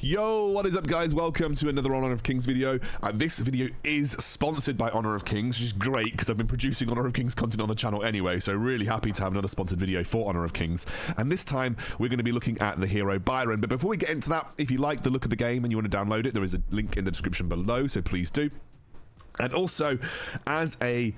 Yo, what is up guys? Welcome to another Honor of Kings video. This video is sponsored by Honor of Kings, which is great because I've been producing Honor of Kings content on the channel anyway, so really happy to have another sponsored video for Honor of Kings. And this time we're going to be looking at the hero Biron. But before we get into that, if you like the look of the game and you want to download it, there is a link in the description below, so please do. And also, as a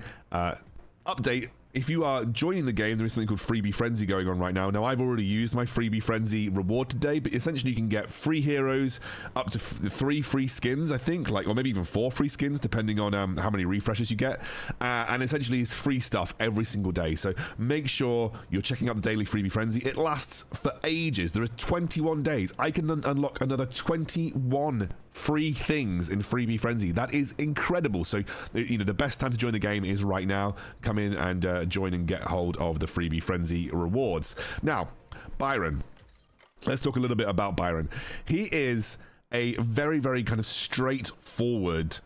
update, if you are joining the game, there is something called Freebie Frenzy going on right now. Now, I've already used my Freebie Frenzy reward today, but essentially you can get free heroes, up to 3 free skins, I think, or maybe even 4 free skins, depending on how many refreshes you get. And essentially it's free stuff every single day. So make sure you're checking out the daily Freebie Frenzy. It lasts for ages. There is 21 days. I can unlock another 21 free things in Freebie Frenzy. That is incredible. So, you know, the best time to join the game is right now. Come in and join and get hold of the Freebie Frenzy rewards. Now, Biron. Let's talk a little bit about Biron. He is a very, very kind of straightforward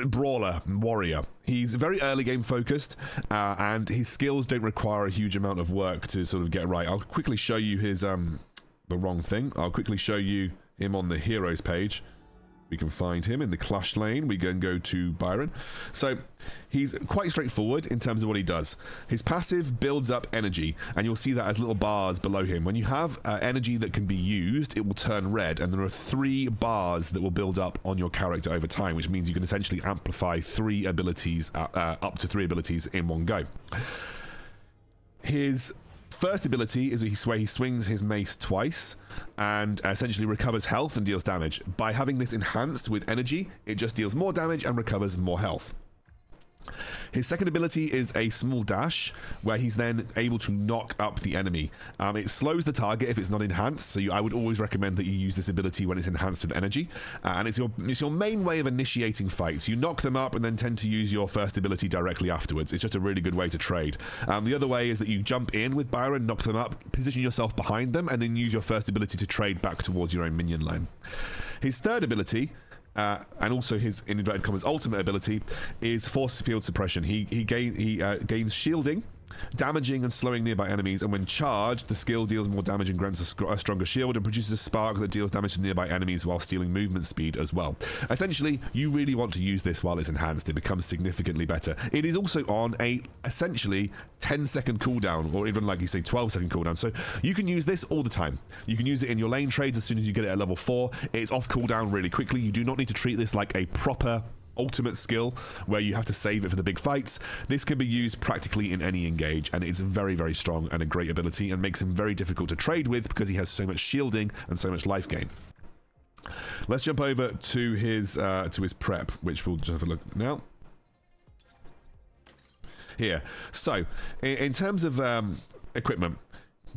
brawler warrior. He's very early game focused, and his skills don't require a huge amount of work to sort of get right. I'll quickly show you his the wrong thing. I'll quickly show you him on the heroes page. We can find him in the clash lane. We can go to Biron. So he's quite straightforward in terms of what he does. His passive builds up energy, and you'll see that as little bars below him. When you have energy that can be used, it will turn red, and there are 3 bars that will build up on your character over time, which means you can essentially amplify 3 abilities, up to 3 abilities in one go. His first ability is where he swings his mace twice and essentially recovers health and deals damage. By having this enhanced with energy, it just deals more damage and recovers more health. His second ability is a small dash, where he's then able to knock up the enemy. It slows the target if it's not enhanced, so I would always recommend that you use this ability when it's enhanced with energy. And it's your main way of initiating fights. You knock them up and then tend to use your first ability directly afterwards. It's just a really good way to trade. The other way is that you jump in with Biron, knock them up, position yourself behind them, and then use your first ability to trade back towards your own minion line. His third ability, and also his, in inverted commas, ultimate ability, is force field suppression. He gains shielding, damaging and slowing nearby enemies, and when charged, the skill deals more damage and grants a stronger shield, and produces a spark that deals damage to nearby enemies while stealing movement speed as well. Essentially, you really want to use this while it's enhanced. It becomes significantly better. It is also on a essentially 10-second cooldown, or even, like you say, 12-second cooldown, so you can use this all the time. You can use it in your lane trades as soon as you get it at level 4. It's off cooldown really quickly. You do not need to treat this like a proper ultimate skill where you have to save it for the big fights. This can be used practically in any engage, and it's very, very strong and a great ability, and makes him very difficult to trade with because he has so much shielding and so much life gain. Let's jump over to his prep, which we'll just have a look at now. Here. So, in terms of equipment,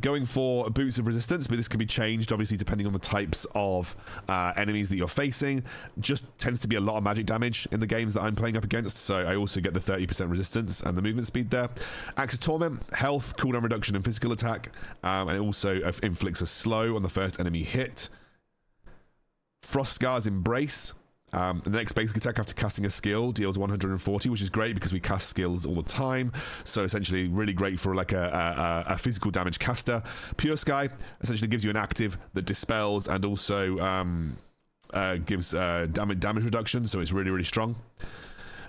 going for boots of resistance, but this can be changed obviously depending on the types of enemies that you're facing. Just tends to be a lot of magic damage in the games that I'm playing up against, so I also get the 30% resistance and the movement speed there. Axe of Torment, health, cooldown reduction and physical attack, and it also inflicts a slow on the first enemy hit. Frost Scar's Embrace. The next basic attack after casting a skill deals 140, which is great because we cast skills all the time, so essentially really great for like a physical damage caster. Pure Sky essentially gives you an active that dispels and also gives damage reduction, so it's really, really strong.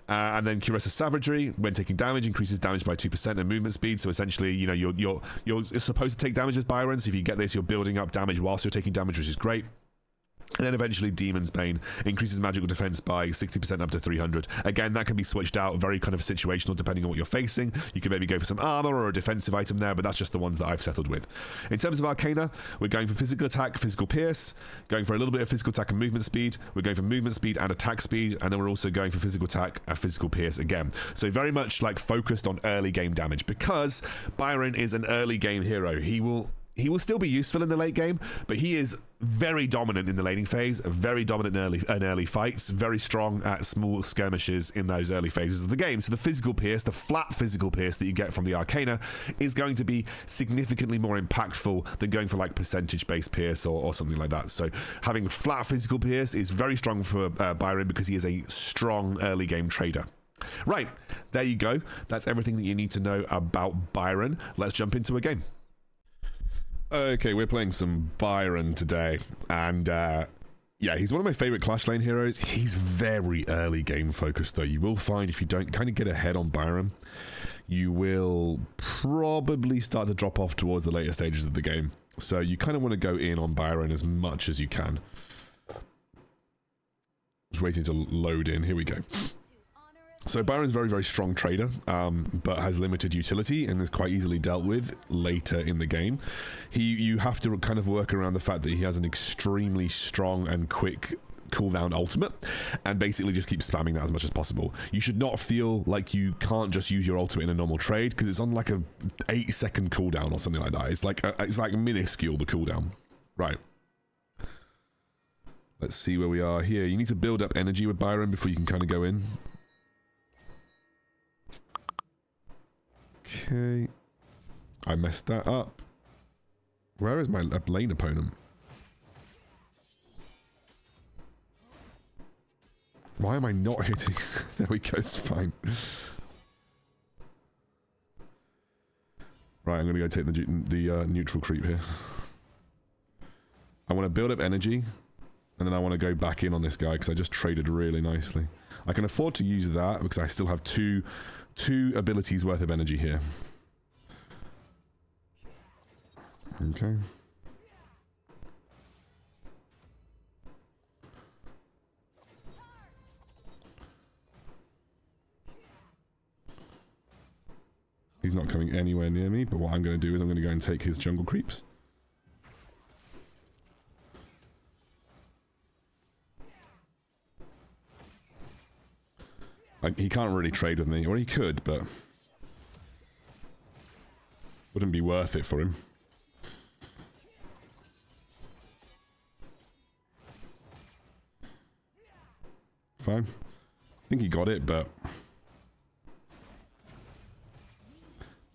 And then Curess of Savagery, when taking damage, increases damage by 2% and movement speed. So essentially, you know, you're supposed to take damage as Biron, so if you get this, you're building up damage whilst you're taking damage, which is great. And then eventually Demon's Bane increases magical defense by 60% up to 300. Again, that can be switched out, very kind of situational depending on what you're facing. You can maybe go for some armor or a defensive item there, but that's just the ones that I've settled with. In terms of Arcana, we're going for physical attack, physical pierce, going for a little bit of physical attack and movement speed. We're going for movement speed and attack speed, and then we're also going for physical attack and physical pierce again. So very much like focused on early game damage, because Biron is an early game hero. He will still be useful in the late game, but he is very dominant in the laning phase, very dominant in early fights, very strong at small skirmishes in those early phases of the game. So the physical pierce, the flat physical pierce that you get from the Arcana, is going to be significantly more impactful than going for like percentage-based pierce or something like that. So having flat physical pierce is very strong for Biron because he is a strong early game trader. Right, there you go. That's everything that you need to know about Biron. Let's jump into a game. Okay, we're playing some Biron today, and yeah, he's one of my favorite Clash Lane heroes. He's very early game focused, though. You will find if you don't kind of get ahead on Biron, you will probably start to drop off towards the later stages of the game. So you kind of want to go in on Biron as much as you can. Just waiting to load in. Here we go. So Biron's a very, very strong trader, but has limited utility and is quite easily dealt with later in the game. You have to kind of work around the fact that he has an extremely strong and quick cooldown ultimate, and basically just keep spamming that as much as possible. You should not feel like you can't just use your ultimate in a normal trade, because it's on like a 8-second cooldown or something like that. It's like minuscule, the cooldown. Right. Let's see where we are here. You need to build up energy with Biron before you can kind of go in. Okay. I messed that up. Where is my lane opponent? Why am I not hitting? There we go, it's fine. Right, I'm going to go take the neutral creep here. I want to build up energy, and then I want to go back in on this guy, because I just traded really nicely. I can afford to use that, because I still have two abilities worth of energy here. Okay. He's not coming anywhere near me, but what I'm going to do is I'm going to go and take his jungle creeps. He can't really trade with me, or he could, but wouldn't be worth it for him. Fine. I think he got it, but...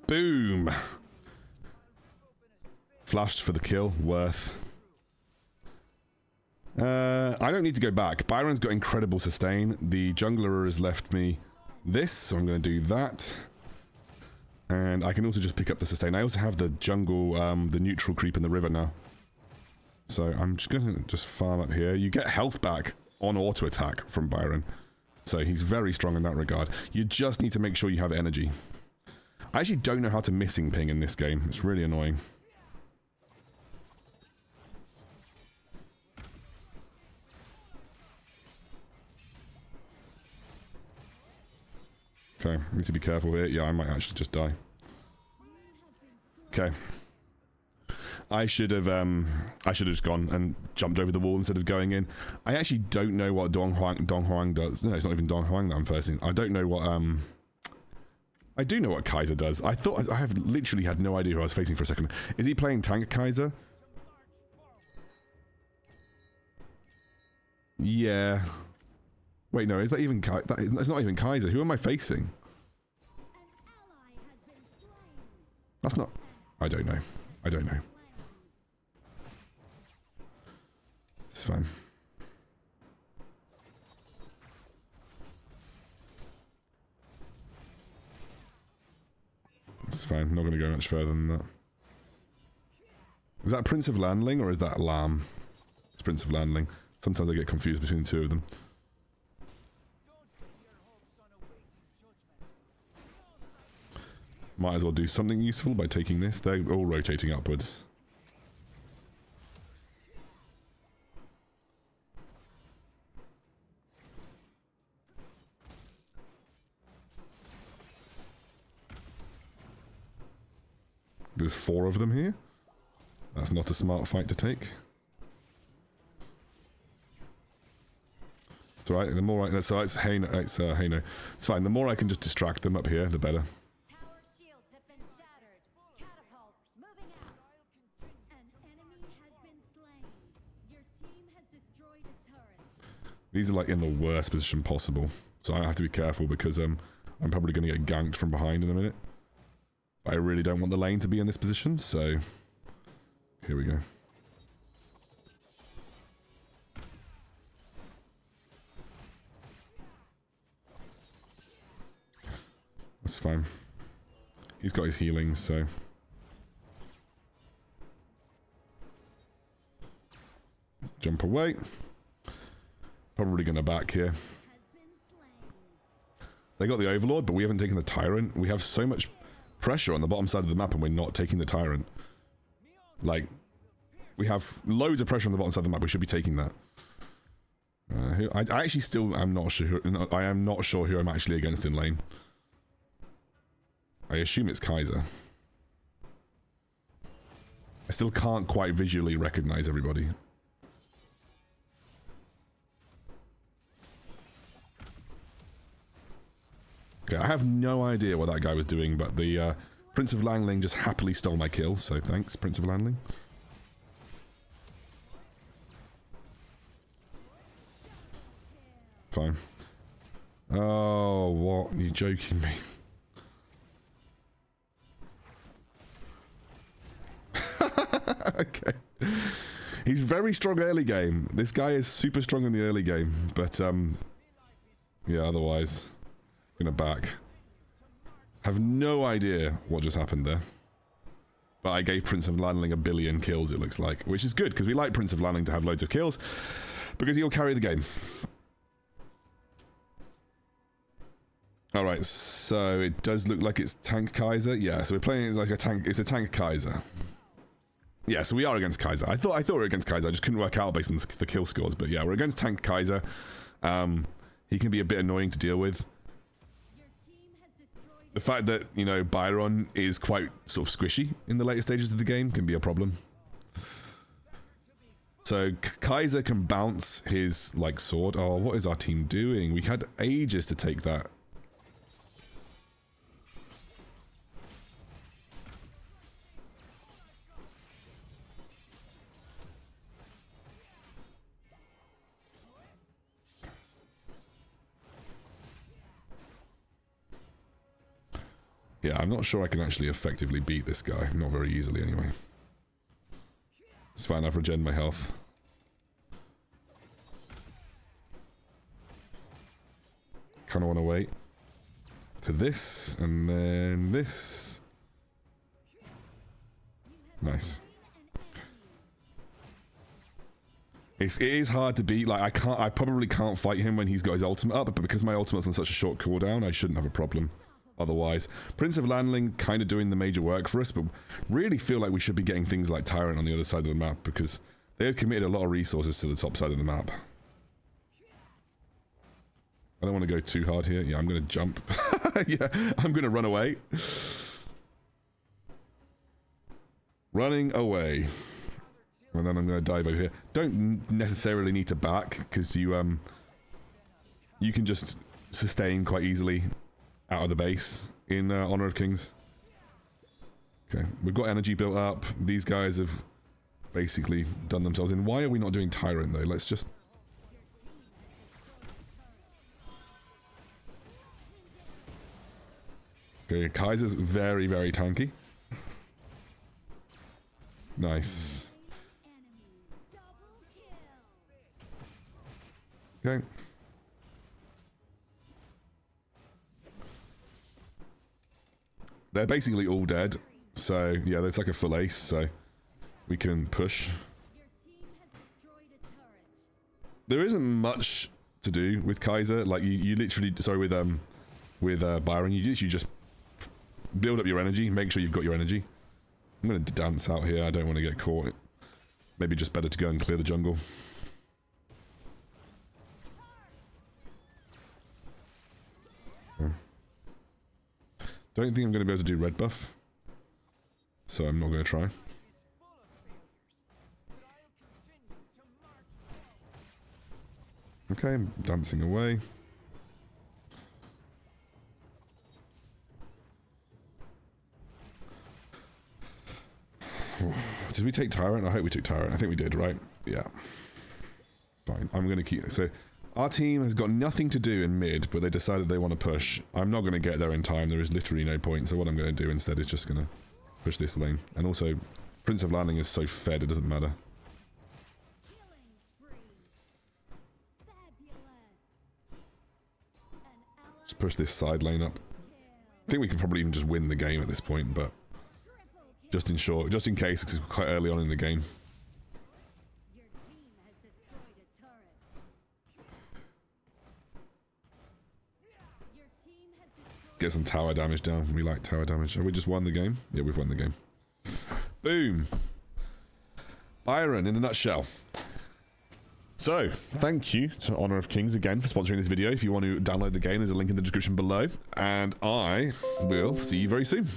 Boom! Flashed for the kill. Worth. I don't need to go back. Biron's got incredible sustain. The jungler has left me this, so I'm going to do that. And I can also just pick up the sustain. I also have the jungle, the neutral creep in the river now. So I'm just going to farm up here. You get health back on auto attack from Biron. So he's very strong in that regard. You just need to make sure you have energy. I actually don't know how to missing ping in this game. It's really annoying. Okay, I need to be careful here. Yeah, I might actually just die. Okay. I should have just gone and jumped over the wall instead of going in. I actually don't know what Dong Huang does. No, it's not even Dong Huang that I'm facing. I don't know what I do know what Kaiser does. I thought I have literally had no idea who I was facing for a second. Is he playing tank Kaiser? Yeah. Wait, no, is that even that's not even Kaiser. Who am I facing? That's not... I don't know. I don't know. It's fine. It's fine. I'm not going to go much further than that. Is that Prince of Landling or is that Lamb? It's Prince of Landling. Sometimes I get confused between the two of them. Might as well do something useful by taking this. They're all rotating upwards. There's 4 of them here. That's not a smart fight to take. It's alright, the more I... So it's hey no. It's fine. The more I can just distract them up here, the better. Tower shields have been shattered. Catapults moving out. An enemy has been slain. Your team has destroyed a turret. These are like in the worst position possible. So I have to be careful because I'm probably going to get ganked from behind in a minute. I really don't want the lane to be in this position, so here we go. That's fine. He's got his healing, so... Jump away. Probably going to back here. They got the Overlord, but we haven't taken the Tyrant. We have so much pressure on the bottom side of the map and we're not taking the Tyrant. Like, we have loads of pressure on the bottom side of the map. We should be taking that. I actually still am not sure. I am not sure who I'm actually against in lane. I assume it's Kaiser. I still can't quite visually recognize everybody. Okay, I have no idea what that guy was doing, but the Prince of Langling just happily stole my kill, so thanks, Prince of Langling. Fine. Oh, what? Are you joking me? Okay. He's very strong early game. This guy is super strong in the early game, but yeah, otherwise gonna back. Have no idea what just happened there. But I gave Prince of Landling 1 billion kills, it looks like, which is good because we like Prince of Landling to have loads of kills because he'll carry the game. Alright, so it does look like it's Tank Kaiser. Yeah, so we're playing it like a tank. It's a Tank Kaiser. Yeah, so we are against Kaiser. I thought we were against Kaiser. I just couldn't work out based on the kill scores. But yeah, we're against Tank Kaiser. He can be a bit annoying to deal with. The fact that, you know, Biron is quite sort of squishy in the later stages of the game can be a problem. So Kaiser can bounce his, like, sword. Oh, what is our team doing? We had ages to take that. Yeah, I'm not sure I can actually effectively beat this guy. Not very easily, anyway. It's fine, I've regenerated my health. Kind of want to wait to this, and then this. Nice. It is hard to beat. Like, I probably can't fight him when he's got his ultimate up, but because my ultimate's on such a short cooldown, I shouldn't have a problem. Otherwise, Prince of Landling kind of doing the major work for us, but really feel like we should be getting things like Tyrant on the other side of the map because they have committed a lot of resources to the top side of the map. I don't want to go too hard here. Yeah, I'm going to jump. Yeah, I'm going to run away. Running away. And then I'm going to dive over here. Don't necessarily need to back because you can just sustain quite easily out of the base in Honor of Kings. Okay, we've got energy built up. These guys have basically done themselves in. Why are we not doing Tyrant though? Let's just... Okay, Kaiser's very, very tanky. Nice. Okay. They're basically all dead, so yeah, there's like a full ace, so we can push. There isn't much to do with Kaiser. Like you literally, sorry, with Biron, you literally just build up your energy, make sure you've got your energy. I'm gonna dance out here. I don't want to get caught. Maybe just better to go and clear the jungle. Don't think I'm going to be able to do red buff, so I'm not going to try. Okay, I'm dancing away. Did we take Tyrant? I hope we took Tyrant. I think we did, right? Yeah. Fine. I'm going to keep... So, our team has got nothing to do in mid, but they decided they want to push. I'm not going to get there in time. There is literally no point. So what I'm going to do instead is just going to push this lane. And also, Prince of Landing is so fed, it doesn't matter. Just push this side lane up. I think we could probably even just win the game at this point, but just in case, because it's quite early on in the game. Get some tower damage down. We like tower damage. Have we just won the game? Yeah, we've won the game. Boom. Biron in a nutshell. So, thank you to Honor of Kings again for sponsoring this video. If you want to download the game, there's a link in the description below. And I will see you very soon.